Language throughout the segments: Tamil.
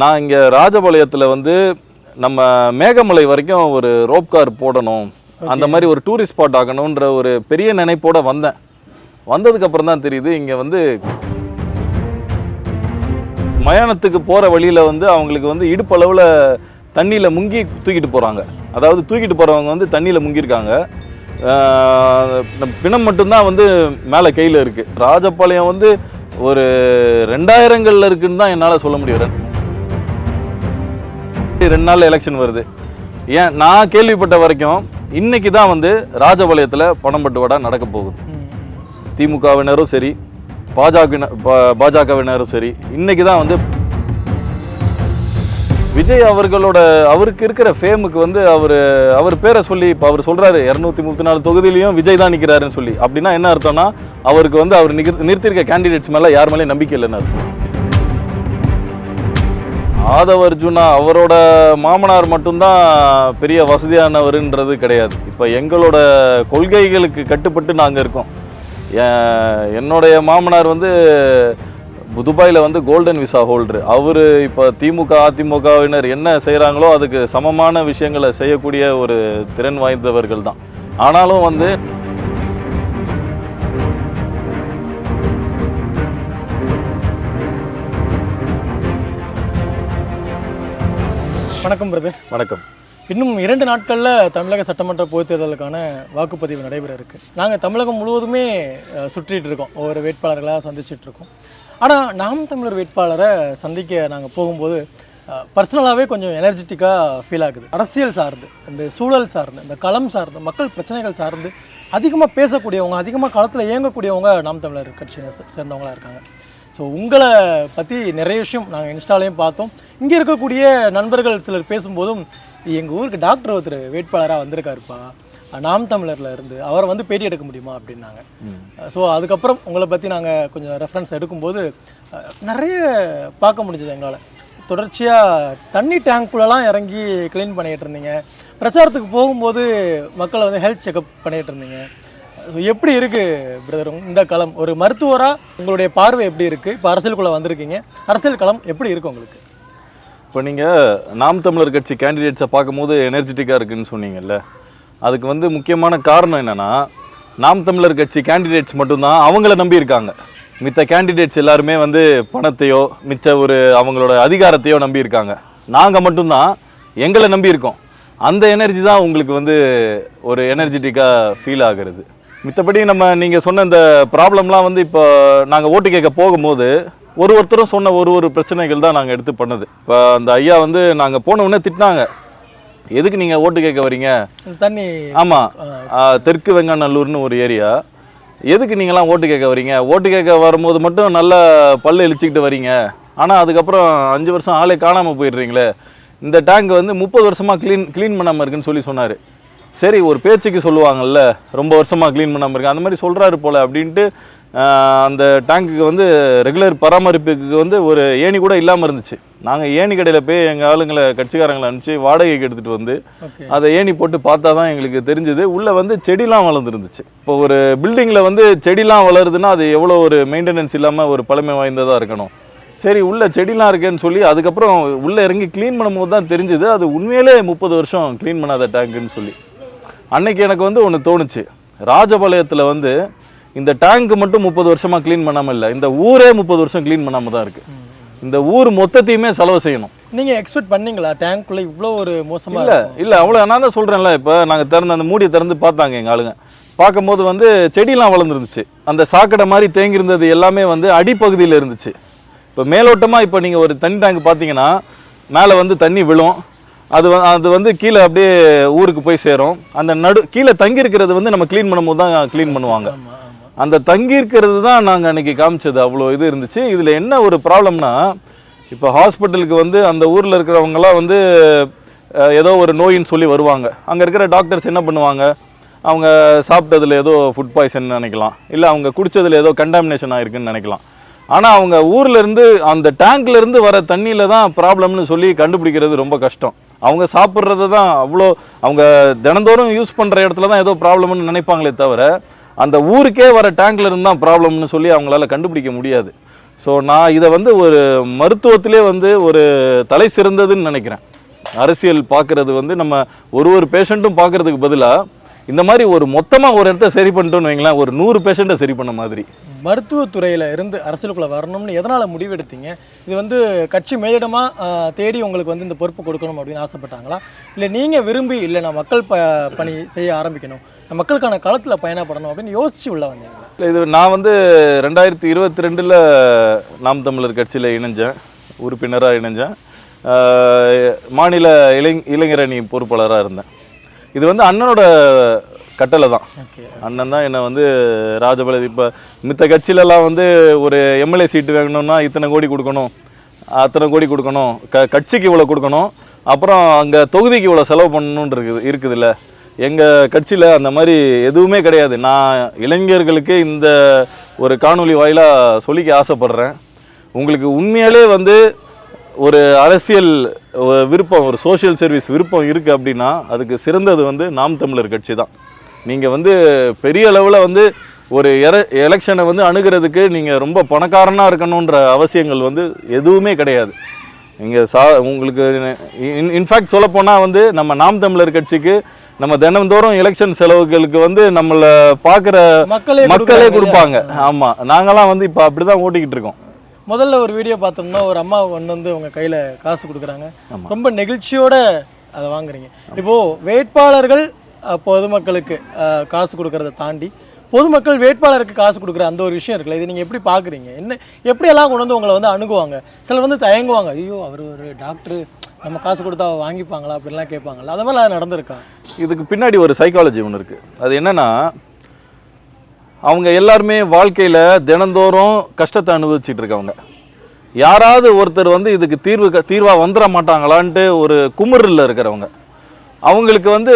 நான் இங்கே ராஜபாளையத்தில் வந்து நம்ம மேகமலை வரைக்கும் ஒரு ரோப் கார் போடணும், அந்த மாதிரி ஒரு டூரிஸ்ட் ஸ்பாட் ஆகணுன்ற ஒரு பெரிய நினைப்போட வந்தேன். வந்ததுக்கப்புறம் தான் தெரியுது இங்கே வந்து மயானத்துக்கு போகிற வழியில் வந்து அவங்களுக்கு வந்து இடுப்பளவில் தண்ணியில் முங்கி தூக்கிட்டு போகிறாங்க. அதாவது தூக்கிட்டு போகிறவங்க வந்து தண்ணியில் முங்கியிருக்காங்க. பிணம் மட்டும்தான் வந்து மேலே கையில் இருக்குது. ராஜபாளையம் வந்து ஒரு 2000களில் இருக்குன்னு தான் என்னால் சொல்ல முடியும். 2 நாள் எலெக்ஷன் வருது. ஏன் நான் கேள்விப்பட்ட வரைக்கும் இன்னைக்கு தான் வந்து ராஜபாளையத்தில் பணம் பட்டுவாடா நடக்க போகுது. திமுகவினரும் சரி, பாஜகவினரும் சரி, இன்னைக்கு தான் வந்து விஜய் அவருக்கு இருக்கிற ஃபேமுக்கு வந்து அவர் பேரை சொல்லி இப்போ அவர் சொல்றாரு 234 தொகுதியிலையும் விஜய் தான் நிற்கிறாருன்னு சொல்லி. அப்படின்னா என்ன அர்த்தம்னா அவருக்கு வந்து அவர் நிறுத்திருக்க கேண்டிடேட்ஸ் மேலே யார் மேலே நம்பிக்கை இல்லைன்னு அர்த்தம். ஆதவ அர்ஜுனா அவரோட மாமனார் மட்டும்தான் பெரிய வசதியானவருன்றது கிடையாது. இப்போ எங்களோட கொள்கைகளுக்கு கட்டுப்பட்டு நாங்கள் இருக்கோம். என்னுடைய மாமனார் வந்து துபாயில் வந்து கோல்டன் விசா ஹோல்டரு. அவர் இப்போ திமுக அதிமுகவினர் என்ன செய்கிறாங்களோ அதுக்கு சமமான விஷயங்களை செய்யக்கூடிய ஒரு திறன் வாய்ந்தவர்கள் தான். ஆனாலும் வந்து வணக்கம் பிரதர். வணக்கம். இன்னும் 2 நாட்களில் தமிழக சட்டமன்ற பொதுத் தேர்தலுக்கான வாக்குப்பதிவு நடைபெற இருக்குது. நாங்கள் தமிழகம் முழுவதுமே சுற்றிட்டு இருக்கோம், ஒவ்வொரு வேட்பாளர்களாக சந்திச்சுட்டு இருக்கோம். ஆனால் நாம் தமிழர் வேட்பாளரை சந்திக்க நாங்கள் போகும்போது பர்சனலாகவே கொஞ்சம் எனர்ஜெட்டிக்காக ஃபீல் ஆகுது. அரசியல் சார்ந்து, இந்த சூழல் சார்ந்து, இந்த களம் சார்ந்து, மக்கள் பிரச்சனைகள் சார்ந்து அதிகமாக பேசக்கூடியவங்க, அதிகமாக களத்தில் இயங்கக்கூடியவங்க நாம் தமிழர் கட்சியை சேர்ந்தவங்களாக இருக்காங்க. ஸோ உங்களை பற்றி நிறைய விஷயம் நாங்கள் இன்ஸ்டாலையும் பார்த்தோம். இங்கே இருக்கக்கூடிய நண்பர்கள் சிலர் பேசும்போதும் எங்கள் ஊருக்கு டாக்டர் ஒருத்தர் வேட்பாளராக வந்திருக்காருப்பா நாம் தமிழரில் இருந்து, அவரை வந்து பேட்டி எடுக்க முடியுமா அப்படின்னாங்க. ஸோ அதுக்கப்புறம் உங்களை பற்றி நாங்கள் கொஞ்சம் ரெஃபரன்ஸ் எடுக்கும்போது நிறைய பார்க்க முடிஞ்சது எங்களால். தொடர்ச்சியாக தண்ணி டேங்க்குள்ளலாம் இறங்கி க்ளீன் பண்ணிகிட்டு இருந்தீங்க. பிரச்சாரத்துக்கு போகும்போது மக்களை வந்து ஹெல்த் செக்அப் பண்ணிகிட்டு இருந்தீங்க. எப்படி இருக்குது பிரதர் இந்த களம்? ஒரு மருத்துவராக உங்களுடைய பார்வை எப்படி இருக்குது? இப்போ அரசியலுக்குள்ளே வந்திருக்கீங்க, அரசியல் களம் எப்படி இருக்குது உங்களுக்கு? இப்போ நீங்கள் நாம் தமிழர் கட்சி கேண்டிடேட்ஸை பார்க்கும்போது எனர்ஜெட்டிக்காக இருக்குதுன்னு சொன்னீங்கல்ல, அதுக்கு வந்து முக்கியமான காரணம் என்னென்னா, நாம் தமிழர் கட்சி கேண்டிடேட்ஸ் மட்டும்தான் அவங்கள நம்பியிருக்காங்க. மித்த கேண்டிடேட்ஸ் எல்லாருமே வந்து பணத்தையோ மிச்ச ஒரு அவங்களோட அதிகாரத்தையோ நம்பியிருக்காங்க. நாங்கள் மட்டும்தான் எங்களை நம்பியிருக்கோம். அந்த எனர்ஜி தான் உங்களுக்கு வந்து ஒரு எனர்ஜெட்டிக்காக ஃபீல் ஆகிறது. மித்தபடி நீங்கள் சொன்ன இந்த ப்ராப்ளம்லாம் வந்து இப்போ நாங்கள் ஓட்டு கேட்க போகும்போது ஒருத்தரும் சொன்ன ஒரு பிரச்சனைகள் தான் நாங்கள் எடுத்து பண்ணது. இப்போ அந்த ஐயா வந்து நாங்கள் போன உடனே திட்டினாங்க, எதுக்கு நீங்கள் ஓட்டு கேட்க வரீங்க? தண்ணி. ஆமாம், தெற்கு வெங்காநல்லூர்னு ஒரு ஏரியா. எதுக்கு நீங்களாம் ஓட்டு கேட்க வரீங்க? ஓட்டு கேட்க வரும்போது மட்டும் நல்லா பல்லு இழிச்சிக்கிட்டு வரீங்க, ஆனால் அதுக்கப்புறம் 5 வருஷம் ஆளே காணாமல் போயிடுறீங்களே. இந்த டேங்க் வந்து 30 வருஷமாக க்ளீன் பண்ணாமல் இருக்குன்னு சொன்னார். சரி, ஒரு பேச்சுக்கு சொல்லுவாங்கல்ல, ரொம்ப வருஷமாக க்ளீன் பண்ணாமல் இருக்கு, அந்த மாதிரி சொல்கிறாரு போல் அப்படின்ட்டு அந்த டேங்க்குக்கு வந்து ரெகுலர் பராமரிப்புக்கு வந்து ஒரு ஏணி கூட இல்லாமல் இருந்துச்சு. நாங்கள் ஏணி கடையில் போய் எங்கள் ஆளுங்களை கட்சிக்காரங்களை அனுப்பிச்சு வாடகைக்கு எடுத்துகிட்டு வந்து அதை ஏணி போட்டு பார்த்தா தான் எங்களுக்கு தெரிஞ்சுது உள்ளே வந்து செடிலாம் வளர்ந்துருந்துச்சு. இப்போ ஒரு பில்டிங்கில் வந்து செடிலாம் வளருதுன்னா அது எவ்வளோ ஒரு மெயின்டெனன்ஸ் இல்லாமல் ஒரு பழமை வாய்ந்ததாக இருக்கணும். சரி, உள்ள செடிலாம் இருக்கேன்னு சொல்லி அதுக்கப்புறம் உள்ளே இறங்கி க்ளீன் பண்ணும்போது தான் தெரிஞ்சுது அது உண்மையிலே 30 வருஷம் க்ளீன் பண்ணாத டேங்க்குன்னு சொல்லி. அன்னைக்கு எனக்கு வந்து ஒன்று தோணுச்சு, ராஜபாளையத்தில் வந்து இந்த டேங்க் மட்டும் 30 வருஷமாக க்ளீன் பண்ணாமல் இல்லை, இந்த ஊரே 30 வருஷம் க்ளீன் பண்ணாமல் தான் இருக்குது. இந்த ஊர் மொத்தத்தையுமே செலவு செய்யணும். நீங்கள் எக்ஸ்பெக்ட் பண்ணீங்களா டேங்க்குள்ளே இவ்வளோ ஒரு மோசமாக? இல்லை அவ்வளோ. நான் தான் சொல்கிறேன்ல, இப்போ நாங்கள் அந்த மூடியை திறந்து பார்த்தாங்க எங்கள் ஆளுங்க. பார்க்கும்போது வந்து செடிலாம் வளர்ந்துருந்துச்சு. அந்த சாக்கடை மாதிரி தேங்கியிருந்தது எல்லாமே வந்து அடிப்பகுதியில் இருந்துச்சு. இப்போ மேலோட்டமாக இப்போ நீங்கள் ஒரு தண்ணி டேங்க் பார்த்தீங்கன்னா மேலே வந்து தண்ணி விழும், அது வந்து கீழே அப்படியே ஊருக்கு போய் சேரும். அந்த கீழே தங்கியிருக்கிறது வந்து நம்ம க்ளீன் பண்ணும்போது தான் க்ளீன் பண்ணுவாங்க. அந்த தங்கியிருக்கிறது தான் நாங்கள் அன்றைக்கி காமிச்சது. அவ்வளோ இது இருந்துச்சு. இதில் என்ன ஒரு ப்ராப்ளம்னா, இப்போ ஹாஸ்பிட்டலுக்கு வந்து அந்த ஊரில் இருக்கிறவங்களாம் வந்து ஏதோ ஒரு நோயின்னு சொல்லி வருவாங்க. அங்கே இருக்கிற டாக்டர்ஸ் என்ன பண்ணுவாங்க, அவங்க சாப்பிட்டதில் ஏதோ ஃபுட் பாய்சன் நினைக்கலாம், இல்லை அவங்க குடித்ததில் ஏதோ கண்டாமினேஷன் ஆகிருக்குன்னு நினைக்கலாம். ஆனால் அவங்க ஊர்லேருந்து அந்த டேங்க்லேருந்து வர தண்ணியில் தான் ப்ராப்ளம்னு சொல்லி கண்டுபிடிக்கிறது ரொம்ப கஷ்டம். அவங்க சாப்பிட்றது தான் அவ்வளோ, அவங்க தினந்தோறும் யூஸ் பண்ணுற இடத்துல தான் ஏதோ ப்ராப்ளம்னு நினைப்பாங்களே தவிர அந்த ஊருக்கே வர டேங்க்ல இருந்து தான் ப்ராப்ளம்னு சொல்லி அவங்களால கண்டுபிடிக்க முடியாது. ஸோ நான் இதை வந்து ஒரு மருத்துவத்திலே வந்து ஒரு தலை சிறந்ததுன்னு நினைக்கிறேன். அரசியல் பார்க்கறது வந்து நம்ம ஒரு பேஷண்ட்டும் பார்க்கறதுக்கு பதிலாக இந்த மாதிரி ஒரு மொத்தமாக ஒரு இடத்த சரி பண்ணிட்டோன்னு வைங்களேன், ஒரு 100 பேஷண்ட்டை சரி பண்ண மாதிரி. மருத்துவத்துறையில் இருந்து அரசியலுக்குள்ளே வரணும்னு எதனால் முடிவெடுத்தீங்க? இது வந்து கட்சி மேலிடமாக தேடி உங்களுக்கு வந்து இந்த பொறுப்பு கொடுக்கணும் அப்படின்னு ஆசைப்பட்டாங்களா, இல்லை நீங்கள் விரும்பி இல்லை நான் மக்கள் பணி செய்ய ஆரம்பிக்கணும், நான் மக்களுக்கான களத்தில் பயணப்படணும் அப்படின்னு யோசிச்சு உள்ள வந்தீங்களா? இது நான் வந்து 2022 நாம் தமிழர் கட்சியில் இணைஞ்சேன், உறுப்பினராக இணைஞ்சேன், மாநில இளைஞரணி பொறுப்பாளராக இருந்தேன். இது வந்து அண்ணனோட கட்டளை தான். அண்ணன் தான் என்னை வந்து ராஜபாளையம், இப்போ மித்த கட்சியிலலாம் வந்து ஒரு எம்எல்ஏ சீட்டு வாங்கணும்னா இத்தனை கோடி கொடுக்கணும், அத்தனை கோடி கொடுக்கணும், கட்சிக்கு இவ்வளோ கொடுக்கணும், அப்புறம் அங்கே தொகுதிக்கு இவ்வளோ செலவு பண்ணணுன்னு இருக்குதுல்ல. எங்கள் கட்சியில் அந்த மாதிரி எதுவுமே கிடையாது. நான் இளைஞர்களுக்கு இந்த ஒரு காணொளி வாயிலாக சொல்லிக்க ஆசைப்படுறேன். உங்களுக்கு உண்மையாலே வந்து ஒரு அரசியல் விருப்பம், ஒரு சோஷியல் சர்வீஸ் விருப்பம் இருக்குது அப்படின்னா அதுக்கு சிறந்தது வந்து நாம் தமிழர் கட்சி தான். நீங்கள் வந்து பெரிய அளவில் வந்து ஒரு எலெக்ஷனை வந்து அணுகிறதுக்கு நீங்கள் ரொம்ப பணக்காரனாக இருக்கணுன்ற அவசியங்கள் வந்து எதுவுமே கிடையாது. நீங்கள் உங்களுக்கு இன்ஃபேக்ட் சொல்லப்போனால் வந்து நம்ம நாம் தமிழர் கட்சிக்கு நம்ம தினந்தோறும் எலெக்ஷன் செலவுகளுக்கு வந்து நம்மளை பார்க்குற மக்களே கொடுப்பாங்க. ஆமாம், நாங்களாம் வந்து இப்போ அப்படி தான் ஓட்டிக்கிட்டு இருக்கோம். முதல்ல ஒரு வீடியோ பார்த்தோம்னா ஒரு அம்மா ஒன்று வந்து உங்கள் கையில் காசு கொடுக்குறாங்க, ரொம்ப நெகிழ்ச்சியோட அதை வாங்குறீங்க. இப்போது வேட்பாளர்கள் பொதுமக்களுக்கு காசு கொடுக்கறத தாண்டி பொதுமக்கள் வேட்பாளருக்கு காசு கொடுக்குற அந்த ஒரு விஷயம் இருக்குல்ல, இதை நீங்கள் எப்படி பார்க்குறீங்க? என்ன எப்படியெல்லாம் கொண்டு வந்து உங்களை வந்து அணுகுவாங்க? சிலர் வந்து தயங்குவாங்க, ஐயோ அவர் ஒரு டாக்டரு, நம்ம காசு கொடுத்தா வாங்கிப்பாங்களா அப்படின்லாம் கேட்பாங்கல்ல, அது மாதிரி அது நடந்திருக்கா? இதுக்கு பின்னாடி ஒரு சைக்காலஜி ஒன்று இருக்குது. அது என்னென்னா, அவங்க எல்லாருமே வாழ்க்கையில் தினந்தோறும் கஷ்டத்தை அனுபவிச்சுட்டு இருக்கவங்க. யாராவது ஒருத்தர் வந்து இதுக்கு தீர்வாக வந்துட மாட்டாங்களான்ட்டு ஒரு குமுறில் இருக்கிறவங்க. அவங்களுக்கு வந்து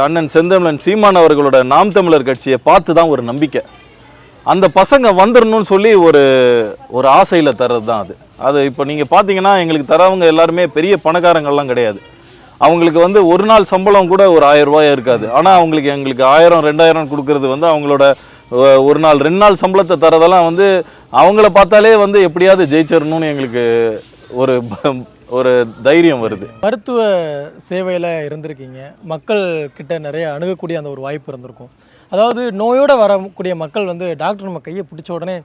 அண்ணன் செந்தமிழன் சீமான் அவர்களோட நாம் தமிழர் கட்சியை பார்த்து தான் ஒரு நம்பிக்கை. அந்த பசங்க வந்துடணும்னு சொல்லி ஒரு ஆசையில் தர்றது தான் அது. அது இப்போ நீங்கள் பார்த்தீங்கன்னா எங்களுக்கு தரவங்க எல்லாருமே பெரிய பணக்காரங்கள்லாம் கிடையாது. அவங்களுக்கு வந்து ஒரு நாள் சம்பளம் கூட ஒரு 1000 ரூபாயா இருக்காது. ஆனால் எங்களுக்கு 1000 2000 கொடுக்கறது வந்து அவங்களோட ஒரு நாள் 2 நாள் சம்பளத்தை தரதெல்லாம் வந்து அவங்கள பார்த்தாலே வந்து எப்படியாவது ஜெயிச்சிடணும்னு எங்களுக்கு ஒரு தைரியம் வருது. மருத்துவ சேவையில் இருந்திருக்கீங்க, மக்கள் கிட்ட நிறைய அணுகக்கூடிய அந்த ஒரு வாய்ப்பு இருந்திருக்கும். அதாவது நோயோடு வரக்கூடிய மக்கள் வந்து டாக்டர் நம்ம கையை பிடிச்ச உடனே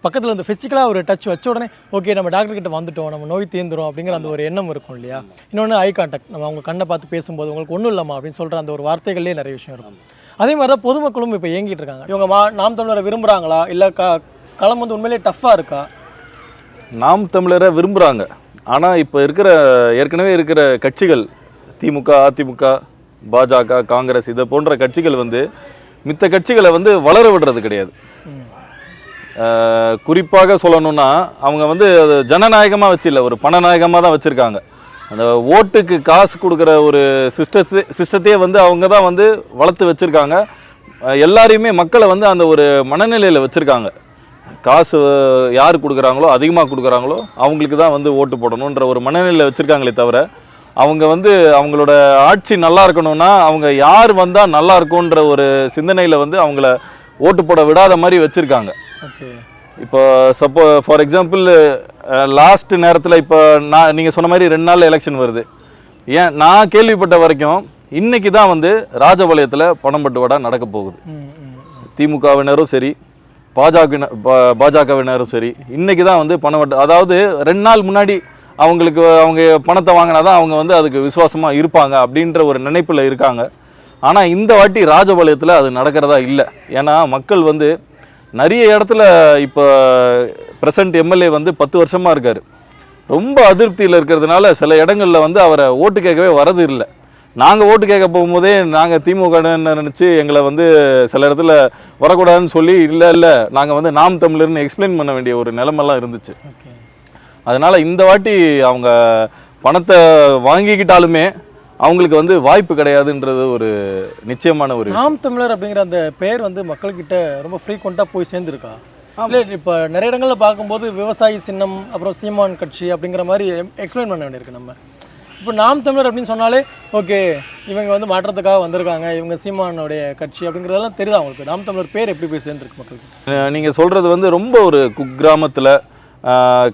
பக்கத்தில் வந்து ஃபிசிக்கலாக ஒரு டச் வச்ச உடனே ஓகே நம்ம டாக்டர் கிட்ட வந்துட்டோம், நம்ம நோய் தீர்ந்துடும் அப்படிங்கிற அந்த ஒரு எண்ணம் இருக்கும் இல்லையா? இன்னொன்று ஐ கான்டாக்ட், நம்ம அவங்க கண்ணை பார்த்து பேசும்போது உங்களுக்கு ஒன்றும் இல்லைம்மா அப்படின்னு சொல்கிற அந்த ஒரு வார்த்தைகள்லேயே நிறைய விஷயம் இருக்கும். அதே மாதிரி தான் பொதுமக்களும் இப்போ இயங்கிட்டு இருக்காங்க. இவங்க நாம் தமிழரை விரும்புகிறாங்களா, இல்லை களம் வந்து உண்மையிலேயே டஃப்பாக இருக்கா? நாம் தமிழரை விரும்புகிறாங்க. ஆனால் இப்போ ஏற்கனவே இருக்கிற கட்சிகள் திமுக, அதிமுக, பாஜக, காங்கிரஸ் இதை போன்ற கட்சிகள் வந்து மித்த கட்சிகளை வந்து வளர விடுறது கிடையாது. குறிப்பாக சொல்லணும்னா அவங்க வந்து அது ஜனநாயகமாக வச்சு இல்லை, ஒரு பணநாயகமாக தான் வச்சுருக்காங்க. அந்த ஓட்டுக்கு காசு கொடுக்குற ஒரு சிஸ்டத்தையே வந்து அவங்க தான் வந்து வளர்த்து வச்சுருக்காங்க. எல்லாரையுமே மக்களை வந்து அந்த ஒரு மனநிலையில் வச்சுருக்காங்க. காசு யார் கொடுக்குறாங்களோ, அதிகமாக கொடுக்குறாங்களோ அவங்களுக்கு தான் வந்து ஓட்டு போடணுன்ற ஒரு மனநிலையில் வச்சுருக்காங்களே தவிர அவங்க வந்து அவங்களோட ஆட்சி நல்லா இருக்கணும்னா அவங்க யார் வந்தால் நல்லா இருக்கும்ன்ற ஒரு சிந்தனையில் வந்து அவங்கள ஓட்டு போட விடாத மாதிரி வச்சுருக்காங்க. இப்போ ஃபார் எக்ஸாம்பிள் லாஸ்ட் நேரத்தில் இப்போ நீங்கள் சொன்ன மாதிரி 2 நாள் எலெக்ஷன் வருது. ஏன் நான் கேள்விப்பட்ட வரைக்கும் இன்னைக்கு தான் வந்து ராஜபாளையத்தில் பணம் பட்டுவாடா நடக்க போகுது. திமுகவினரும் சரி, பாஜகவினரும் சரி, இன்னைக்கு தான் வந்து பணம் அதாவது 2 நாள் முன்னாடி அவங்க பணத்தை வாங்கினாதான் அவங்க வந்து அதுக்கு விசுவாசமாக இருப்பாங்க அப்படின்ற ஒரு நினைப்பில் இருக்காங்க. ஆனால் இந்த வாட்டி ராஜபாளையத்தில் அது நடக்கிறதா இல்லை. ஏன்னா மக்கள் வந்து நிறைய இடத்துல இப்போ பிரசன்ட் எம்எல்ஏ வந்து 10 வருஷமாக இருக்கார். ரொம்ப அதிருப்தியில் இருக்கிறதுனால சில இடங்களில் வந்து அவரை ஓட்டு கேட்கவே வரது இல்லை. நாங்கள் ஓட்டு கேட்க போகும்போதே நாங்கள் திமுக நினச்சி எங்களை வந்து சில இடத்துல வரக்கூடாதுன்னு சொல்லி இல்லை நாங்கள் வந்து நாம் தமிழர்னு எக்ஸ்பிளைன் பண்ண வேண்டிய ஒரு நிலைமெல்லாம் இருந்துச்சு. அதனால் இந்த வாட்டி அவங்க பணத்தை வாங்கிக்கிட்டாலுமே அவங்களுக்கு வந்து வாய்ப்பு கிடையாதுன்றது ஒரு நிச்சயமான ஒரு நாம் தமிழர் அப்படிங்கிற அந்த பெயர் வந்து மக்கள்கிட்ட ரொம்ப ஃப்ரீக்வெண்ட்டாக போய் சேர்ந்துருக்கா? இல்லை இப்போ நிறைய இடங்களில் பார்க்கும்போது விவசாயி சின்னம், அப்புறம் சீமான் கட்சி அப்படிங்கிற மாதிரி எக்ஸ்பிளைன் பண்ண வேண்டியிருக்கு. நம்ம இப்போ நாம் தமிழர் அப்படின்னு சொன்னாலே ஓகே இவங்க வந்து மாற்றத்துக்காக வந்திருக்காங்க, இவங்க சீமானுடைய கட்சி அப்படிங்கிறதெல்லாம் தெரியுது அவங்களுக்கு. நாம் தமிழர் பேர் எப்படி போய் சேர்ந்துருக்கு மக்களுக்கு? நீங்கள் சொல்கிறது வந்து ரொம்ப ஒரு குக்கிராமத்தில்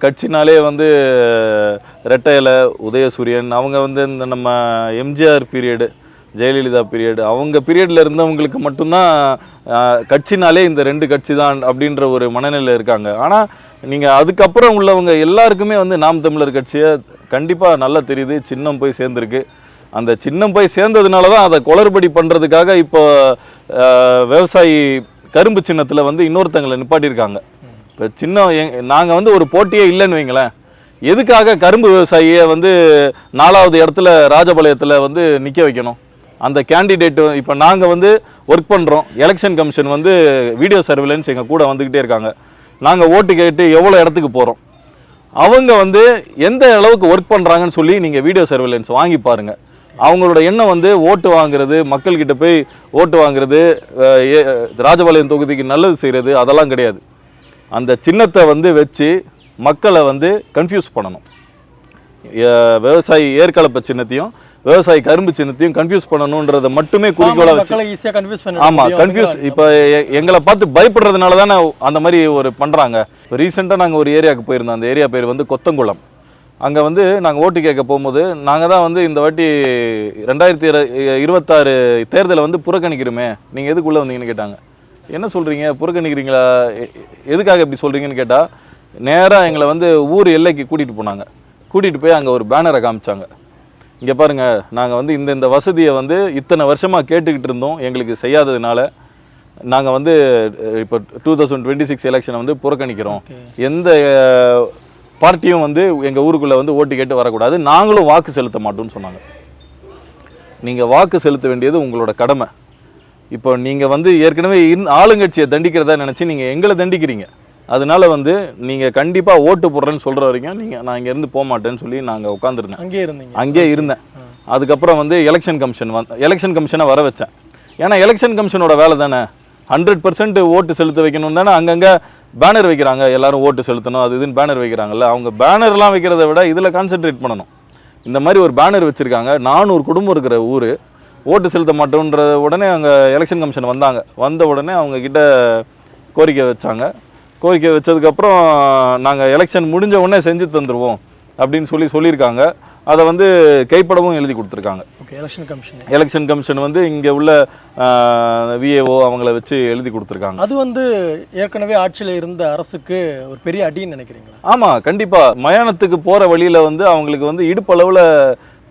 கட்சினாலே வந்து ரெட்டையில உதயசூரியன் அவங்க வந்து இந்த நம்ம எம்ஜிஆர் பீரியடு, ஜெயலலிதா பீரியடு, அவங்க பீரியடில் இருந்தவங்களுக்கு மட்டும்தான் கட்சினாலே இந்த 2 கட்சி தான் அப்படின்ற ஒரு மனநிலையில் இருக்காங்க. ஆனால் நீங்கள் அதுக்கப்புறம் உள்ளவங்க எல்லாருக்குமே வந்து நாம் தமிழர் கட்சியை கண்டிப்பாக நல்லா தெரியுது. சின்னம் போய் சேர்ந்துருக்கு. அந்த சின்னம் போய் சேர்ந்ததுனால தான் அதை குளறுபடி பண்ணுறதுக்காக இப்போ விவசாயி கரும்பு சின்னத்தில் வந்து இன்னொருத்தங்களை நிப்பாட்டியிருக்காங்க. இப்போ சின்னம் நாங்கள் வந்து ஒரு போட்டியே இல்லைன்னு வைங்களேன், எதுக்காக கரும்பு விவசாயியை வந்து 4வது இடத்துல ராஜபாளையத்தில் வந்து நிற்க வைக்கணும்? அந்த கேண்டிடேட் இப்போ நாங்கள் வந்து ஒர்க் பண்ணுறோம். எலெக்ஷன் கமிஷன் வந்து வீடியோ சர்வேலன்ஸ் எங்கள் கூட வந்துக்கிட்டே இருக்காங்க. நாங்கள் ஓட்டு கேட்டு எவ்வளோ இடத்துக்கு போகிறோம், அவங்க வந்து எந்த அளவுக்கு ஒர்க் பண்ணுறாங்கன்னு சொல்லி நீங்கள் வீடியோ சர்வேலன்ஸ் வாங்கி பாருங்கள். அவங்களோட எண்ணம் வந்து ஓட்டு வாங்குறது, மக்கள்கிட்ட போய் ஓட்டு வாங்குறது, ராஜபாளையம் தொகுதிக்கு நல்லது செய்கிறது, அதெல்லாம் கிடையாது. அந்த சின்னத்தை வந்து வச்சு மக்களை வந்து கன்ஃபியூஸ் பண்ணணும். விவசாயி ஏற்கலப்பை சின்னத்தையும் விவசாயி கரும்பு சின்னத்தையும் கன்ஃபியூஸ் பண்ணணுன்றதை மட்டுமே குறிக்கோளா வச்சு. ஆமா, கன்ஃபியூஸ். இப்போ எங்களை பார்த்து பயப்படுறதுனால தானே அந்த மாதிரி ஒரு பண்றாங்க. இப்போ ரீசெண்டாக நாங்கள் ஒரு ஏரியாவுக்கு போயிருந்தோம். அந்த ஏரியா பேர் வந்து கொத்தங்குளம். அங்கே வந்து நாங்கள் ஓட்டு கேட்க போகும்போது நாங்கள் தான் வந்து இந்த வாட்டி 2026 தேர்தலை வந்து புறக்கணிக்கிறோமே, நீங்கள் எதுக்குள்ளே வந்தீங்கன்னு கேட்டாங்க. என்ன சொல்கிறீங்க, புறக்கணிக்கிறீங்களா, எதுக்காக இப்படி சொல்கிறீங்கன்னு கேட்டால், நேராக எங்களை வந்து ஊர் எல்லைக்கு கூட்டிகிட்டு போனாங்க. கூட்டிகிட்டு போய் அங்கே ஒரு பேனரை காமிச்சாங்க. இங்கே பாருங்கள், நாங்கள் வந்து இந்த வசதியை வந்து இத்தனை வருஷமாக கேட்டுக்கிட்டு இருந்தோம், எங்களுக்கு செய்யாததுனால நாங்கள் வந்து இப்போ 2026 எலெக்ஷனை வந்து புறக்கணிக்கிறோம். எந்த பார்ட்டியும் வந்து எங்கள் ஊருக்குள்ளே வந்து ஓட்டு கேட்டு வரக்கூடாது, நாங்களும் வாக்கு செலுத்த மாட்டோம்னு சொன்னாங்க. நீங்கள் வாக்கு செலுத்த வேண்டியது உங்களோட கடமை. இப்போ நீங்கள் வந்து ஏற்கனவே ஆளுங்கட்சியை தண்டிக்கிறதா நினச்சி நீங்கள் எங்களை தண்டிக்கிறீங்க. அதனால வந்து நீங்கள் கண்டிப்பாக ஓட்டு போடுறேன்னு சொல்கிற வரைக்கும் நான் இங்கேருந்து போக மாட்டேன்னு சொல்லி நாங்கள் உட்காந்துருந்தேன். அங்கேயே இருந்தேன். அதுக்கப்புறம் வந்து எலெக்ஷன் கமிஷனை வர வச்சேன். ஏன்னா எலெக்ஷன் கமிஷனோட வேலை தானே 100% ஓட்டு செலுத்த வைக்கணும் தானே. அங்கங்கே பேனர் வைக்கிறாங்க, எல்லாரும் ஓட்டு செலுத்தணும் அது இதுன்னு பேனர் வைக்கிறாங்கல்ல. அவங்க பேனர்லாம் வைக்கிறத விட இதில் கான்சென்ட்ரேட் பண்ணணும். இந்த மாதிரி ஒரு பேனர் வச்சுருக்காங்க. 400 குடும்பம் இருக்கிற ஊர், ஓட்டு செலுத்த மாட்டோன்ற உடனே அங்கே எலெக்ஷன் கமிஷன் வந்தாங்க. வந்த உடனே அவங்க கிட்ட கோரிக்கை வச்சாங்க. கோரிக்கை வச்சதுக்கப்புறம் நாங்கள் எலெக்ஷன் முடிஞ்ச உடனே செஞ்சு தந்துடுவோம் அப்படின்னு சொல்லியிருக்காங்க. அதை வந்து கைப்படவும் எழுதி கொடுத்துருக்காங்க. எலெக்ஷன் கமிஷன் வந்து இங்கே உள்ள விஏஓ அவங்கள வச்சு எழுதி கொடுத்துருக்காங்க. அது வந்து ஏற்கனவே ஆட்சியில் இருந்த அரசுக்கு ஒரு பெரிய அடின்னு நினைக்கிறீங்களா? ஆமாம், கண்டிப்பாக. மயானத்துக்கு போகிற வழியில் வந்து அவங்களுக்கு வந்து இடுப்பளவில்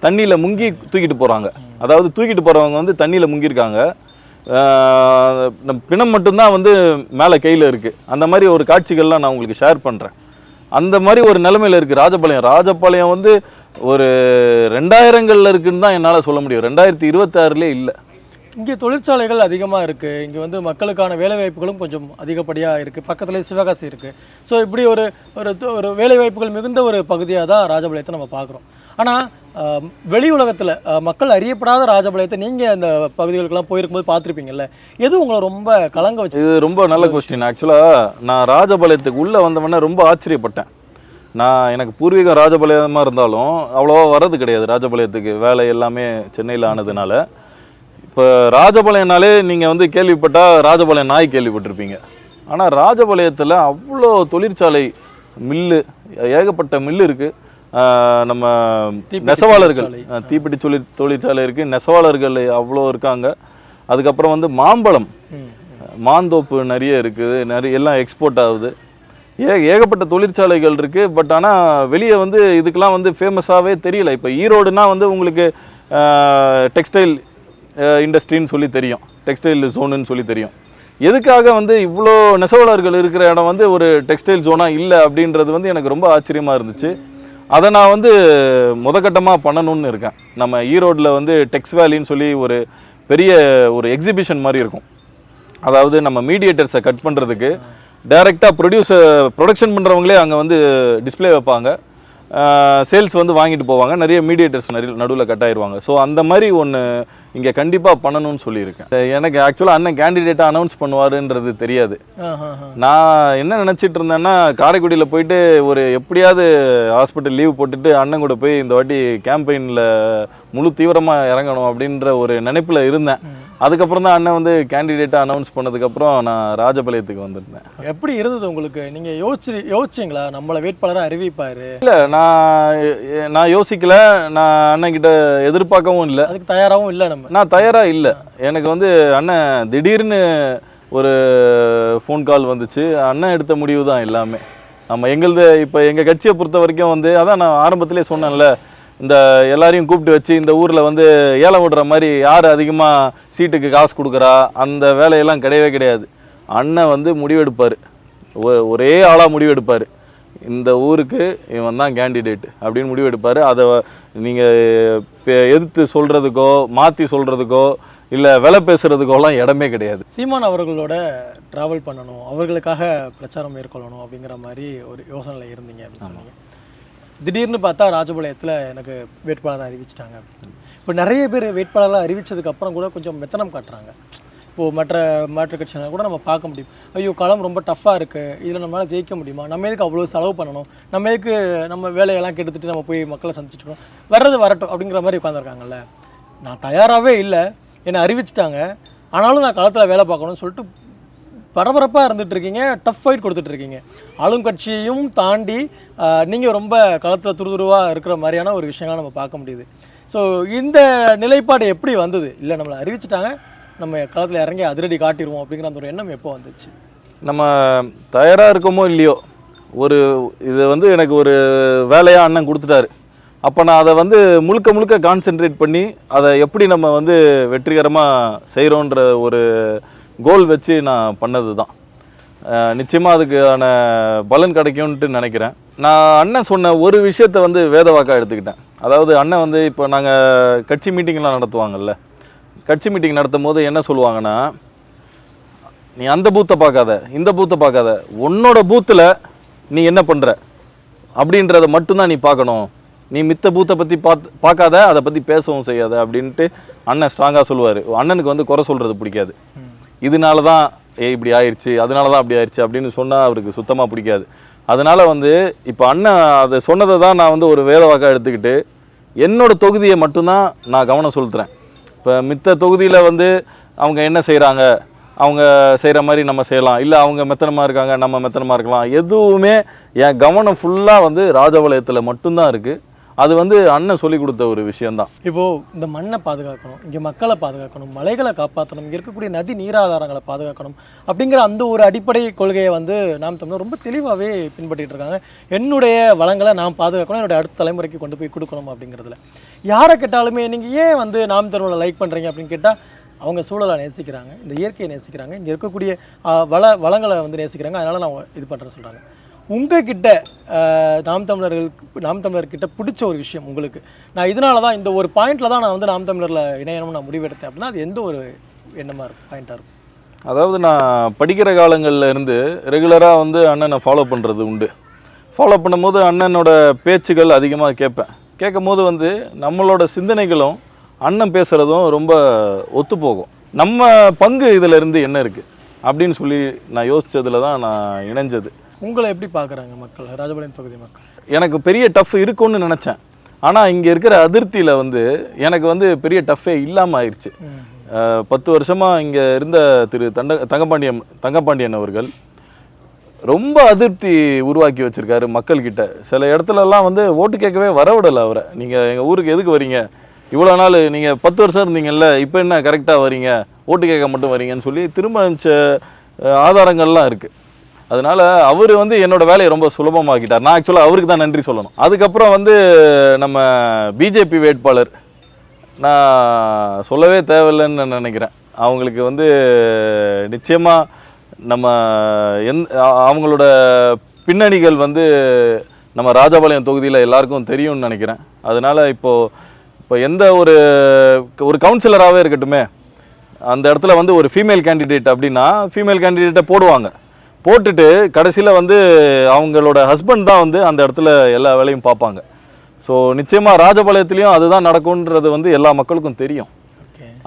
தண்ணியில் முங்கி தூக்கிட்டு போகிறாங்க. அதாவது தூக்கிட்டு போகிறவங்க வந்து தண்ணியில் முங்கியிருக்காங்க. பிணம் மட்டும்தான் வந்து மேலே கையில் இருக்குது. அந்த மாதிரி ஒரு காட்சிகள்லாம் நான் உங்களுக்கு ஷேர் பண்ணுறேன். அந்த மாதிரி ஒரு நிலைமையில் இருக்குது ராஜபாளையம் வந்து ஒரு 2000களில் இருக்குன்னு தான் என்னால் சொல்ல முடியும். 2026 இல்லை. இங்கே தொழிற்சாலைகள் அதிகமாக இருக்குது. இங்கே வந்து மக்களுக்கான வேலைவாய்ப்புகளும் கொஞ்சம் அதிகப்படியாக இருக்குது. பக்கத்துலேயே சிவகாசி இருக்குது. ஸோ இப்படி ஒரு ஒரு வேலைவாய்ப்புகள் மிகுந்த ஒரு பகுதியாக தான் ராஜபாளையத்தை நம்ம பார்க்குறோம். ஆனால் வெளி உலகத்தில் மக்கள் அறியப்படாத ராஜபாளையத்தை நீங்கள் அந்த பகுதிகளுக்கெல்லாம் போயிருக்கும்போது பார்த்துருப்பீங்கல்ல, எது உங்களை ரொம்ப கலங்க வச்சு? இது ரொம்ப நல்ல கொஸ்டின். ஆக்சுவலாக நான் ராஜபாளையத்துக்கு உள்ளே வந்தவொடனே ரொம்ப ஆச்சரியப்பட்டேன். எனக்கு பூர்வீகம் ராஜபாளையமாக இருந்தாலும் அவ்வளோவா வர்றது கிடையாது ராஜபாளையத்துக்கு. வேலை எல்லாமே சென்னையில் ஆனதுனால. இப்போ ராஜபாளையம்னாலே நீங்கள் வந்து கேள்விப்பட்டால் ராஜபாளையம் நாய் கேள்விப்பட்டிருப்பீங்க. ஆனால் ராஜபாளையத்தில் அவ்வளோ தொழிற்சாலை, மில்லு, ஏகப்பட்ட மில்லு இருக்குது. நம்ம நெசவாளர்கள், தீப்பெட்டி தொழிற்சாலை இருக்குது, நெசவாளர்கள் அவ்வளோ இருக்காங்க. அதுக்கப்புறம் வந்து மாந்தோப்பு நிறைய இருக்குது, நிறைய எல்லாம் எக்ஸ்போர்ட் ஆகுது. ஏகப்பட்ட தொழிற்சாலைகள் இருக்குது. பட் ஆனால் வெளியே வந்து இதுக்கெல்லாம் வந்து ஃபேமஸாகவே தெரியல. இப்போ ஈரோடுனா வந்து உங்களுக்கு டெக்ஸ்டைல் இண்டஸ்ட்ரின்னு சொல்லி தெரியும், டெக்ஸ்டைல் ஜோனுன்னு சொல்லி தெரியும். எதுக்காக வந்து இவ்வளோ நெசவாளர்கள் இருக்கிற இடம் வந்து ஒரு டெக்ஸ்டைல் ஜோனாக இல்லை அப்படின்றது வந்து எனக்கு ரொம்ப ஆச்சரியமாக இருந்துச்சு. அதை நான் வந்து முதற்கட்டமாக பண்ணணும்னு இருக்கேன். நம்ம ஈரோடில் வந்து டெக்ஸ் வேலின்னு சொல்லி ஒரு பெரிய ஒரு எக்ஸிபிஷன் மாதிரி இருக்கும். அதாவது நம்ம மீடியேட்டர்ஸை கட் பண்ணுறதுக்கு டைரெக்டாக ப்ரொடக்ஷன் பண்ணுறவங்களே அங்கே வந்து டிஸ்பிளே வைப்பாங்க. சேல்ஸ் வந்து வாங்கிட்டு போவாங்க. நிறைய மீடியேட்டர்ஸ் நடுவில் கட் ஆயிடுவாங்க. ஸோ அந்த மாதிரி ஒன்று இங்கே கண்டிப்பாக பண்ணணும்னு சொல்லியிருக்கேன். எனக்கு ஆக்சுவலாக அண்ணன் கேண்டிடேட்டாக அனௌன்ஸ் பண்ணுவாருன்றது தெரியாது. நான் என்ன நினச்சிட்டு இருந்தேன்னா, காரைக்குடியில் போயிட்டு ஒரு எப்படியாவது ஹாஸ்பிட்டல் லீவ் போட்டுட்டு அண்ணன் கூட போய் இந்த வாட்டி கேம்பெயினில் முழு தீவிரமாக இறங்கணும் அப்படின்ற ஒரு நினைப்பில் இருந்தேன். அதுக்கப்புறம் தான் அண்ணன் வந்து கேண்டிடேட்டாக அனௌன்ஸ் பண்ணதுக்கப்புறம் நான் ராஜபாளையத்துக்கு வந்திருந்தேன். எப்படி இருந்தது உங்களுக்கு? நீங்கள் யோசிச்சிங்களா நம்மளை வேட்பாளராக அறிவிப்பாரு? இல்லை, நான் யோசிக்கல. நான் அண்ணன் கிட்ட எதிர்பார்க்கவும் இல்லை, அதுக்கு தயாராகவும் இல்லை. நான் தயாராக இல்லை. எனக்கு வந்து அண்ணன் திடீர்னு ஒரு ஃபோன் கால் வந்துச்சு. அண்ணன் எடுத்த முடிவு தான் எல்லாமே. நம்ம இப்போ எங்கள் கட்சியை பொறுத்த வரைக்கும் வந்து அதான் நான் ஆரம்பத்திலே சொன்னேன்ல, இந்த எல்லாரையும் கூப்பிட்டு வச்சு இந்த ஊரில் வந்து ஏலம் விடுற மாதிரி யார் அதிகமாக சீட்டுக்கு காசு கொடுக்குறா அந்த வேலையெல்லாம் கிடையவே கிடையாது. அண்ணன் வந்து முடிவெடுப்பார், ஒரே ஆளாக முடிவெடுப்பார். இந்த ஊருக்கு இவன் தான் கேண்டிடேட் அப்படின்னு முடிவெடுப்பார். அதை நீங்கள் எதிர்த்து சொல்கிறதுக்கோ மாற்றி சொல்கிறதுக்கோ இல்லை விலை பேசுகிறதுக்கோலாம் இடமே கிடையாது. சீமான் அவர்களோட ட்ராவல் பண்ணணும், அவர்களுக்காக பிரச்சாரம் மேற்கொள்ளணும் அப்படிங்கிற மாதிரி ஒரு யோசனையில் இருந்தீங்க அப்படின்னு சொன்னீங்க. திடீர்னு பார்த்தா ராஜபாளையத்தில் எனக்கு வேட்பாளராக அறிவிச்சிட்டாங்க. இப்போ நிறைய பேர் வேட்பாளராக அறிவித்ததுக்கப்புறம் கூட கொஞ்சம் மெத்தனம் காட்டுறாங்க. இப்போது மாற்று கட்சிகளை கூட நம்ம பார்க்க முடியும். ஐயோ களம் ரொம்ப டஃப்பாக இருக்குது, இதில் நம்மளால் ஜெயிக்க முடியுமா, நம்ம எதுக்கு அவ்வளோ செலவு பண்ணணும், நம்ம எதுக்கு நம்ம வேலையெல்லாம் கெடுத்துட்டு நம்ம போய் மக்களை சந்திச்சுட்டு வரட்டும் அப்படிங்கிற மாதிரி உட்காந்துருக்காங்கல்ல. நான் தயாராகவே இல்லை, என்னை அறிவிச்சிட்டாங்க, ஆனாலும் நான் களத்தில் வேலை பார்க்கணும்னு சொல்லிட்டு பரபரப்பாக இருந்துட்டு இருக்கீங்க, டஃப் ஃபைட் கொடுத்துட்டு இருக்கீங்க. ஆளும் கட்சியையும் தாண்டி நீங்கள் ரொம்ப களத்தில் துருதுருவாக இருக்கிற மாதிரியான ஒரு விஷயங்கள்லாம் நம்ம பார்க்க முடியுது. ஸோ இந்த நிலைப்பாடு எப்படி வந்தது? இல்லை நம்மளை அறிவிச்சிட்டாங்க, நம்ம களத்தில் இறங்கி அதிரடி காட்டிடுவோம் அப்படிங்கிற அந்த ஒரு எண்ணம் எப்போ வந்துச்சு? நம்ம தயாராக இருக்கோமோ இல்லையோ, இது வந்து எனக்கு ஒரு வேலையாக அண்ணன் கொடுத்துட்டாரு. அப்போ நான் அதை வந்து முழுக்க கான்சென்ட்ரேட் பண்ணி அதை எப்படி நம்ம வந்து வெற்றிகரமாக செய்கிறோன்ற ஒரு கோல் வச்சு நான் பண்ணது தான். நிச்சயமாக அதுக்கான பலன் கிடைக்கும்ன்ட்டு நினைக்கிறேன். நான் அண்ணன் சொன்ன ஒரு விஷயத்தை வந்து வேத வாக்காக எடுத்துக்கிட்டேன். அதாவது அண்ணன் வந்து இப்போ நாங்கள் கட்சி மீட்டிங்லாம் நடத்துவாங்கல்ல, கட்சி மீட்டிங் நடத்தும் போது என்ன சொல்லுவாங்கன்னா, நீ அந்த பூத்தை பார்க்காத, இந்த பூத்தை பார்க்காத, உன்னோட பூத்தில் நீ என்ன பண்ணுற அப்படின்றத மட்டும்தான் நீ பார்க்கணும், நீ மித்த பூத்தை பற்றி பார்க்காத, அதை பற்றி பேசவும் செய்யாத அப்படின்ட்டு அண்ணன் ஸ்ட்ராங்காக சொல்லுவார். அண்ணனுக்கு வந்து குறை சொல்கிறது பிடிக்காது. இதனால தான் இப்படி ஆயிடுச்சு, அதனால தான் அப்படி ஆயிடுச்சு அப்படின்னு சொன்னால் அவருக்கு சுத்தமாக பிடிக்காது. அதனால் வந்து இப்போ அண்ணன் அதை சொன்னதை தான் நான் வந்து ஒரு வேத வாக்காக எடுத்துக்கிட்டு என்னோட தொகுதியை மட்டும்தான் நான் கவனம் செலுத்துகிறேன். இப்போ மித்த தொகுதியில் வந்து அவங்க என்ன செய்கிறாங்க, அவங்க செய்கிற மாதிரி நம்ம செய்யலாம், இல்லை அவங்க மெத்தனமாக இருக்காங்க நம்ம மெத்தனமாக இருக்கலாம், எதுவுமே என் கவனம் ஃபுல்லாக வந்து ராஜபாளையத்தில் மட்டும்தான் இருக்குது. அது வந்து அண்ணன் சொல்லி கொடுத்த ஒரு விஷயம்தான். இப்போது இந்த மண்ணை பாதுகாக்கணும், இங்கே மக்களை பாதுகாக்கணும், மலைகளை காப்பாற்றணும், இங்கே இருக்கக்கூடிய நதி நீராதாரங்களை பாதுகாக்கணும் அப்படிங்கிற அந்த ஒரு அடிப்படை கொள்கையை வந்து நாம் தமிழர் ரொம்ப தெளிவாகவே பின்பற்றிட்டு இருக்காங்க. என்னுடைய வளங்களை நாம் பாதுகாக்கணும், என்னுடைய அடுத்த தலைமுறைக்கு கொண்டு போய் கொடுக்கணும் அப்படிங்கிறதுல யாரை கேட்டாலுமே நீங்கள் ஏன் வந்து நாம் தமிழரை லைக் பண்ணுறீங்க அப்படின்னு கேட்டால் அவங்க சூழலை நேசிக்கிறாங்க, இந்த இயற்கையை நேசிக்கிறாங்க, இங்கே இருக்கக்கூடிய வளங்களை வந்து நேசிக்கிறாங்க, அதனால் நான் இது பண்ணுறேன்னு சொல்கிறாங்க. உங்ககிட்ட நாம் தமிழர்கிட்ட பிடிச்ச ஒரு விஷயம் உங்களுக்கு, நான் இதனால தான் இந்த ஒரு பாயிண்டில் தான் நான் வந்து நாம் தமிழரில் இணையணும்னு நான் முடிவெடுத்தேன் அப்படின்னா அது எந்த ஒரு எண்ணமாக இருக்கும், பாயிண்ட்டாக இருக்கும்? அதாவது நான் படிக்கிற காலங்களில் இருந்து ரெகுலராக வந்து அண்ணனை ஃபாலோ பண்ணுறது உண்டு. ஃபாலோ பண்ணும்போது அண்ணனோட பேச்சுகள் அதிகமாக கேட்கும் போது வந்து நம்மளோட சிந்தனைகளும் அண்ணன் பேசுகிறதும் ரொம்ப ஒத்து போகும். நம்ம பங்கு இதில் இருந்து என்ன இருக்குது அப்படின்னு சொல்லி நான் யோசித்ததில் தான் நான் இணைஞ்சது. உங்களை எப்படி பார்க்குறாங்க மக்கள், ராஜபாளையம் தொகுதி மக்கள்? எனக்கு பெரிய டஃப் இருக்கும்னு நினச்சேன். ஆனால் இங்கே இருக்கிற அதிருப்தியில் வந்து எனக்கு வந்து பெரிய டஃப்பே இல்லாமல் ஆயிடுச்சு. 10 வருஷமாக இங்கே இருந்த திரு தங்கப்பாண்டியன் அவர்கள் ரொம்ப அதிருப்தி உருவாக்கி வச்சுருக்காரு மக்கள்கிட்ட. சில இடத்துலலாம் வந்து ஓட்டு கேட்கவே வரவிடலை அவரை. நீங்கள் எங்கள் ஊருக்கு எதுக்கு வரீங்க, இவ்வளோ நாள் நீங்கள் 10 வருஷம் இருந்தீங்கல்ல, இப்போ என்ன கரெக்டாக வரீங்க, ஓட்டு கேட்க மட்டும் வரீங்கன்னு சொல்லி திரும்ப ஆதாரங்கள்லாம் இருக்குது. அதனால் அவர் வந்து என்னோட வேலையை ரொம்ப சுலபமாக்கிட்டார். நான் ஆக்சுவலாக அவருக்கு தான் நன்றி சொல்லணும். அதுக்கப்புறம் வந்து நம்ம பிஜேபி வேட்பாளர் நான் சொல்லவே தேவையில்லைன்னு நான் நினைக்கிறேன். அவங்களுக்கு வந்து நிச்சயமாக நம்ம அவங்களோட பின்னணிகள் வந்து நம்ம ராஜபாளையம் தொகுதியில் எல்லாருக்கும் தெரியும்னு நினைக்கிறேன். அதனால் இப்போ எந்த ஒரு கவுன்சிலராகவே இருக்கட்டுமே, அந்த இடத்துல வந்து ஒரு ஃபீமேல் கேண்டிடேட் அப்படின்னா ஃபீமேல் கேண்டிடேட்டை போட்டுட்டு கடைசியில் வந்து அவங்களோட ஹஸ்பண்ட் தான் வந்து அந்த இடத்துல எல்லா வேலையும் பார்ப்பாங்க. ஸோ நிச்சயமாக ராஜபாளையத்துலேயும் அதுதான் நடக்கும்ன்றது வந்து எல்லா மக்களுக்கும் தெரியும்.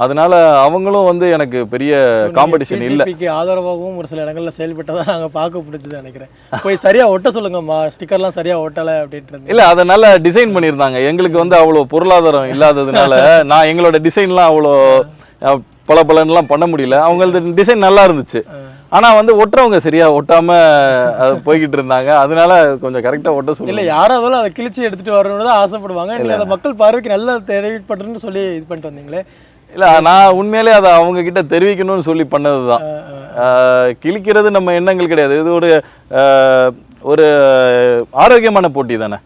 அதனால அவங்களும் வந்து எனக்கு பெரிய காம்படிஷன் இல்லை. பிஜேபிக்கு ஆதரவாகவும் ஒரு சில இடங்கள்ல செயல்பட்டதா நாங்கள் பார்க்க பிடிச்சது நினைக்கிறேன். போய் சரியா ஒட்ட சொல்லுங்கம்மா, ஸ்டிக்கர்லாம் சரியா ஒட்டலை அப்படின்ட்டு. இல்லை, அதை நல்லா டிசைன் பண்ணியிருந்தாங்க. எங்களுக்கு வந்து அவ்வளோ பொருளாதாரம் இல்லாததுனால நான் எங்களோட டிசைன்லாம் அவ்வளோ பல பலன்லாம் பண்ண முடியல. அவங்களது டிசைன் நல்லா இருந்துச்சு. ஆனால் வந்து ஒட்டுறவங்க சரியா ஒட்டாம அது போய்கிட்டு இருந்தாங்க. அதனால கொஞ்சம் கரெக்டாக ஒட்ட சொல்லி. இல்லை, யாராவது அதை கிழிச்சு எடுத்துட்டு வரணும்னு தான் ஆசைப்படுவாங்க. நீங்கள் அதை மக்கள் பார்வைக்கு நல்லா தெரிவிப்பட்டுன்னு சொல்லி இது பண்ணிட்டு வந்தீங்களே. இல்லை, நான் உண்மையிலே அதை அவங்க கிட்ட தெரிவிக்கணும்னு சொல்லி பண்ணது தான். கிழிக்கிறது நம்ம எண்ணங்கள் கிடையாது. இது ஒரு ஆரோக்கியமான போட்டி தானே.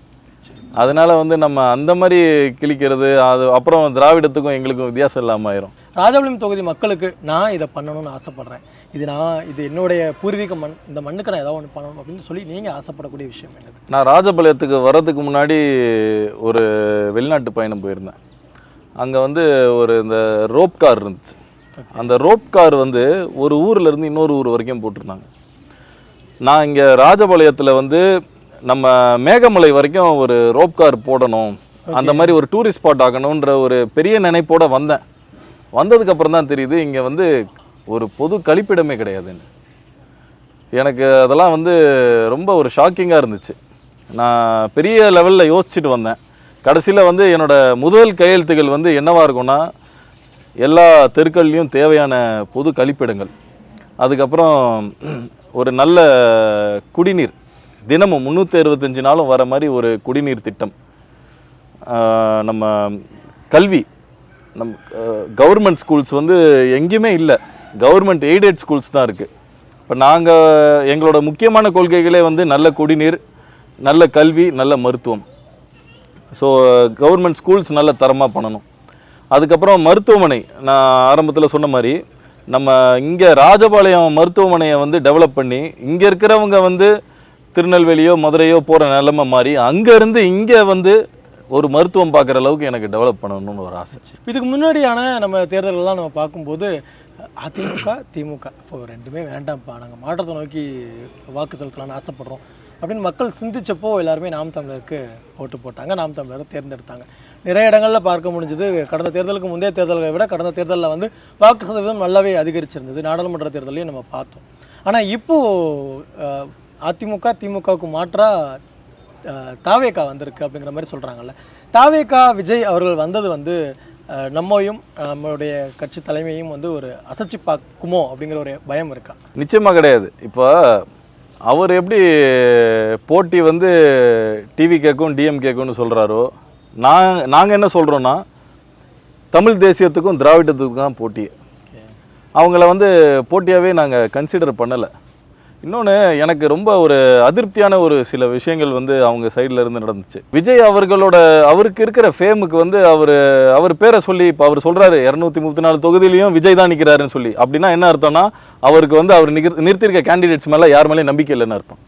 அதனால வந்து நம்ம அந்த மாதிரி கிழிக்கிறது, அது அப்புறம் திராவிடத்துக்கும் எங்களுக்கும் வித்தியாசம் இல்லாமல் ஆயிரும். ராஜபாளையம் தொகுதி மக்களுக்கு நான் இதை பண்ணணும்னு ஆசைப்படுறேன், இது என்னுடைய பூர்வீக மண், இந்த மண்ணுக்கு நான் ஏதாவது ஒன்று பண்ணணும் அப்படின்னு சொல்லி நீங்கள் ஆசைப்படக்கூடிய விஷயம் என்னது? நான் ராஜபாளையத்துக்கு வர்றதுக்கு முன்னாடி ஒரு வெளிநாட்டு பயணம் போயிருந்தேன். அங்கே வந்து இந்த ரோப் கார் இருந்துச்சு. அந்த ரோப் கார் வந்து ஒரு ஊரில் இருந்து இன்னொரு ஊர் வரைக்கும் போட்டிருந்தாங்க. நான் இங்கே ராஜபாளையத்தில் வந்து நம்ம மேகமலை வரைக்கும் ஒரு ரோப் கார் போடணும், அந்த மாதிரி ஒரு டூரிஸ்ட் ஸ்பாட் ஆகணுன்ற ஒரு பெரிய நினைப்போட வந்தேன். வந்ததுக்கப்புறம் தான் தெரியுது இங்கே வந்து ஒரு பொது கழிப்பிடமே கிடையாதுன்னு. எனக்கு அதெல்லாம் வந்து ரொம்ப ஒரு ஷாக்கிங்காக இருந்துச்சு. நான் பெரிய லெவலில் யோசிச்சுட்டு வந்தேன். கடைசியில் வந்து என்னோட முதல் கையெழுத்துகள் வந்து என்னவாக இருக்கும்னா, எல்லா தெருக்கள்லேயும் தேவையான பொது கழிப்பிடங்கள், அதுக்கப்புறம் ஒரு நல்ல குடிநீர், தினமும் 365 நாளும் வர மாதிரி ஒரு குடிநீர் திட்டம், நம்ம கல்வி, கவர்மெண்ட் ஸ்கூல்ஸ் வந்து எங்கேயுமே இல்லை, கவர்மெண்ட் எய்டட் ஸ்கூல்ஸ் தான் இருக்குது. இப்போ எங்களோட முக்கியமான கொள்கைகளே வந்து நல்ல குடிநீர், நல்ல கல்வி, நல்ல மருத்துவம். ஸோ கவர்மெண்ட் ஸ்கூல்ஸ் நல்ல தரமாக பண்ணணும். அதுக்கப்புறம் மருத்துவமனை, நான் ஆரம்பத்தில் சொன்ன மாதிரி நம்ம இங்கே ராஜபாளையம் மருத்துவமனையை வந்து டெவலப் பண்ணி இங்கே இருக்கிறவங்க வந்து திருநெல்வேலியோ மதுரையோ போகிற நிலைமை மாதிரி அங்கேருந்து இங்கே வந்து ஒரு மருத்துவம் பார்க்குற அளவுக்கு எனக்கு டெவலப் பண்ணணும்னு ஒரு ஆசை. இதுக்கு முன்னாடியான நம்ம தேர்தலெல்லாம் நம்ம பார்க்கும்போது அதிமுக திமுக இப்போ ரெண்டுமே வேண்டாம்ப்பா, நாங்கள் மாற்றத்தை நோக்கி வாக்கு செலுத்தலாம்னு ஆசைப்படுறோம் அப்படின்னு மக்கள் சிந்திச்சப்போ எல்லாருமே நாம் தமிழருக்கு ஓட்டு போட்டாங்க, நாம் தமிழரை தேர்ந்தெடுத்தாங்க. நிறைய இடங்களில் பார்க்க முடிஞ்சது, கடந்த தேர்தலுக்கு முந்தைய தேர்தல்களை விட கடந்த தேர்தலில் வந்து வாக்கு சதவீதம் நல்லாவே அதிகரிச்சிருந்தது. நாடாளுமன்ற தேர்தலையும் நம்ம பார்த்தோம். ஆனால் இப்போது அதிமுக திமுகவுக்கு மாற்றா தாவேகா வந்திருக்கு அப்படிங்கிற மாதிரி சொல்கிறாங்கல்ல. தாவேகா விஜய் அவர்கள் வந்தது வந்து நம்மையும் நம்மளுடைய கட்சி தலைமையும் வந்து ஒரு அசைச்சு பார்க்குமோ அப்படிங்கிற ஒரு பயம் இருக்கா? நிச்சயமாக கிடையாது. இப்போ அவர் எப்படி போட்டி வந்து டிவிகேக்கும் டிஎம்கேக்கும்னு சொல்கிறாரோ, நாங்கள் என்ன சொல்கிறோன்னா தமிழ் தேசியத்துக்கும் திராவிடத்துக்கும் தான் போட்டி. அவங்கள வந்து போட்டியாகவே நாங்கள் கன்சிடர் பண்ணலை. இன்னொன்று, எனக்கு ரொம்ப ஒரு அதிருப்தியான ஒரு சில விஷயங்கள் வந்து அவங்க சைடில் இருந்து நடந்துச்சு. விஜய் அவருக்கு இருக்கிற ஃபேமுக்கு வந்து அவர் பேரை சொல்லி இப்போ அவர் சொல்கிறாரு 234 தொகுதியிலையும் விஜய் தான் நிற்கிறாருன்னு சொல்லி. அப்படின்னா என்ன அர்த்தம்னா, அவருக்கு வந்து அவர் நிறுத்திருக்க கேண்டிடேட்ஸ் மேலே யார் மேலேயும் நம்பிக்கை இல்லைன்னு அர்த்தம்.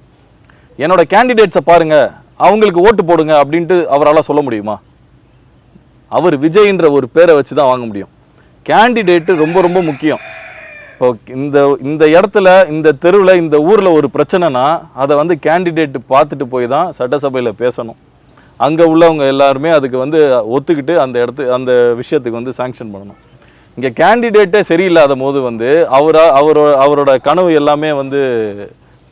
என்னோட கேண்டிடேட்ஸை பாருங்க, அவங்களுக்கு ஓட்டு போடுங்க அப்படின்ட்டு அவரால் சொல்ல முடியுமா? அவர் விஜய்ன்ற ஒரு பேரை வச்சு தான் வாங்க முடியும். கேண்டிடேட்டு ரொம்ப ரொம்ப முக்கியம். இப்போ இந்த இடத்துல, இந்த தெருவில், இந்த ஊரில் ஒரு பிரச்சனைனா அதை வந்து கேண்டிடேட் பார்த்துட்டு போய் தான் சட்டசபையில் பேசணும். அங்கே உள்ளவங்க எல்லாருமே அதுக்கு வந்து ஒத்துக்கிட்டு அந்த விஷயத்துக்கு வந்து சாங்ஷன் பண்ணணும். இங்கே கேண்டிடேட்டே சரியில்லாத போது வந்து அவரோட கனவு எல்லாமே வந்து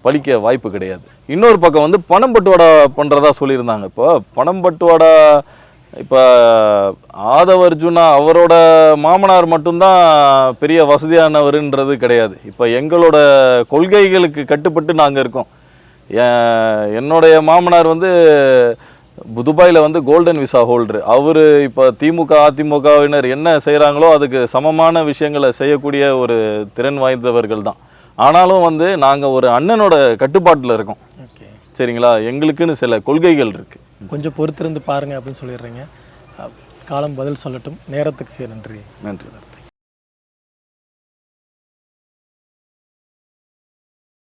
பலிக்க வாய்ப்பு கிடையாது. இன்னொரு பக்கம் வந்து பணம் பட்டுவாடா பண்ணுறதா சொல்லியிருந்தாங்க. இப்போ பணம் பட்டுவாடா, இப்போ ஆதவ அர்ஜுனா அவரோட மாமனார் மட்டும்தான் பெரிய வசதியானவருன்றது கிடையாது. இப்போ எங்களோட கொள்கைகளுக்கு கட்டுப்பட்டு நாங்கள் இருக்கோம். என்னுடைய மாமனார் வந்து துபாயில் வந்து கோல்டன் விசா ஹோல்டரு. அவர் இப்போ திமுக அதிமுகவினர் என்ன செய்கிறாங்களோ அதுக்கு சமமான விஷயங்களை செய்யக்கூடிய ஒரு திறன் வாய்ந்தவர்கள் தான். ஆனாலும் வந்து நாங்கள் ஒரு அண்ணனோட கட்டுப்பாட்டில் இருக்கோம். சரிங்களா? எங்களுக்குன்னு சில கொள்கைகள் இருக்குது. கொஞ்சம் பொறுத்திருந்து பாருங்க அப்படின்னு சொல்லிடுறீங்க. காலம் பதில் சொல்லட்டும். நேரத்துக்கு நன்றி. நன்றி.